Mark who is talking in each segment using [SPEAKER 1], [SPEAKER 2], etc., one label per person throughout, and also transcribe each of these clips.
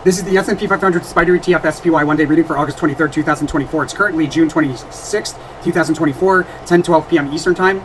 [SPEAKER 1] This is the S&P 500 Spider ETF SPY one-day reading for August 23rd, 2024. It's currently June 26th, 2024, 10:12 p.m. Eastern Time.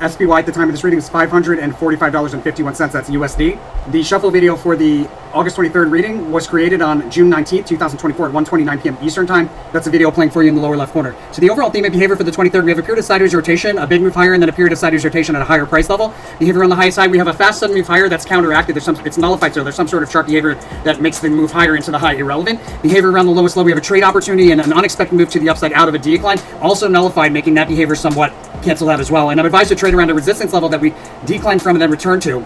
[SPEAKER 1] SPY at the time of this reading is $545.51. That's USD. The shuffle video for the August 23rd reading was created on June 19th, 2024 at 1:29 p.m. Eastern Time. That's a video playing for you in the lower left corner. So the overall theme of behavior for the 23rd, we have a period of sideways rotation, a big move higher, and then a period of sideways rotation at a higher price level. Behavior on the high side, we have a fast sudden move higher that's counteracted. It's nullified, so there's some sort of chart behavior that makes the move higher into the high irrelevant. Behavior around the lowest low, we have a trade opportunity and an unexpected move to the upside out of a decline, also nullified, making that behavior somewhat canceled out as well. And I'm advised to trade around a resistance level that we decline from and then return to.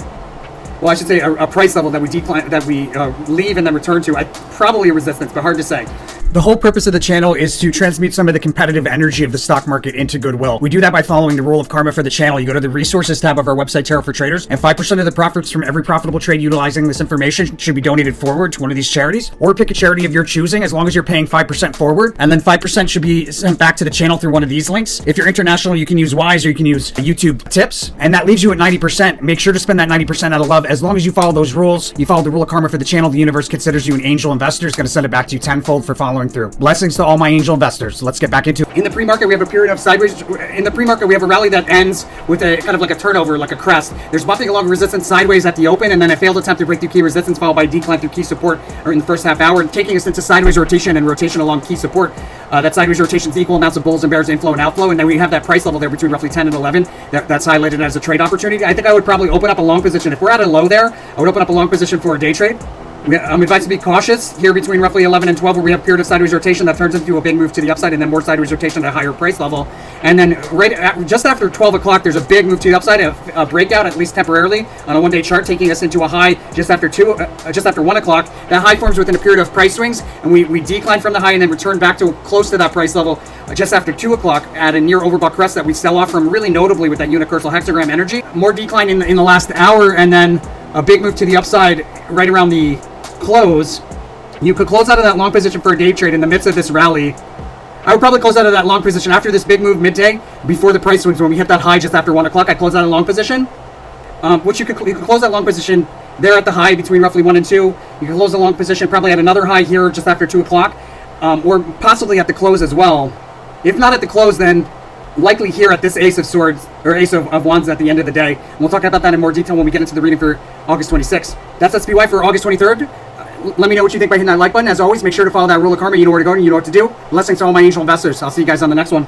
[SPEAKER 1] Well, I should say a price level that we decline, that we leave and then return to. Probably a resistance, but hard to say. The whole purpose of the channel is to transmute some of the competitive energy of the stock market into goodwill. We do that by following the rule of karma for the channel. You go to the resources tab of our website, Tarot for Traders, and 5% of the profits from every profitable trade utilizing this information should be donated forward to one of these charities, or pick a charity of your choosing as long as you're paying 5% forward, and then 5% should be sent back to the channel through one of these links. If you're international, you can use Wise or you can use YouTube tips, and that leaves you at 90%. Make sure to spend that 90% out of love. As long as you follow those rules, you follow the rule of karma for the channel, the universe considers you an angel investor. It's going to send it back to you tenfold for following through. Blessings to all my angel investors. Let's get back into it. In the pre-market, we have a period of sideways. In the pre-market, we have a rally that ends with a kind of like a turnover, like a crest. There's bumping along resistance sideways at the open, and then a failed attempt to break through key resistance, followed by a decline through key support or in the first half hour, taking us into sideways rotation and rotation along key support. That sideways rotation is equal amounts of bulls and bears inflow and outflow, and then we have that price level there between roughly 10 and 11. That's highlighted as a trade opportunity. I think I would probably open up a long position. If we're at a low there, I would open up a long position for a day trade. I'm advised to be cautious here between roughly 11 and 12, where we have a period of sideways rotation that turns into a big move to the upside, and then more sideways rotation at a higher price level. And then just after 12 o'clock, there's a big move to the upside, a breakout, at least temporarily, on a one-day chart, taking us into a high just after 1 o'clock. That high forms within a period of price swings, and we decline from the high and then return back to close to that price level just after 2 o'clock at a near overbought crest that we sell off from, really notably with that unicursal hexagram energy. More decline in the last hour, and then a big move to the upside right around the close. You could close out of that long position for a day trade in the midst of this rally. I would probably close out of that long position after this big move midday, before the price swings. When we hit that high just after 1 o'clock, I'd close out a long position. Which you could close that long position there at the high between roughly 1 and 2. You can close a long position probably at another high here just after 2 o'clock, or possibly at the close as well. If not at the close, then likely here at this Ace of Swords, or Ace of Wands at the end of the day. And we'll talk about that in more detail when we get into the reading for August 26th. That's SPY for August 23rd. Let me know what you think by hitting that like button. As always, make sure to follow that rule of karma. You know where to go and you know what to do. Blessings to all my angel investors. I'll see you guys on the next one.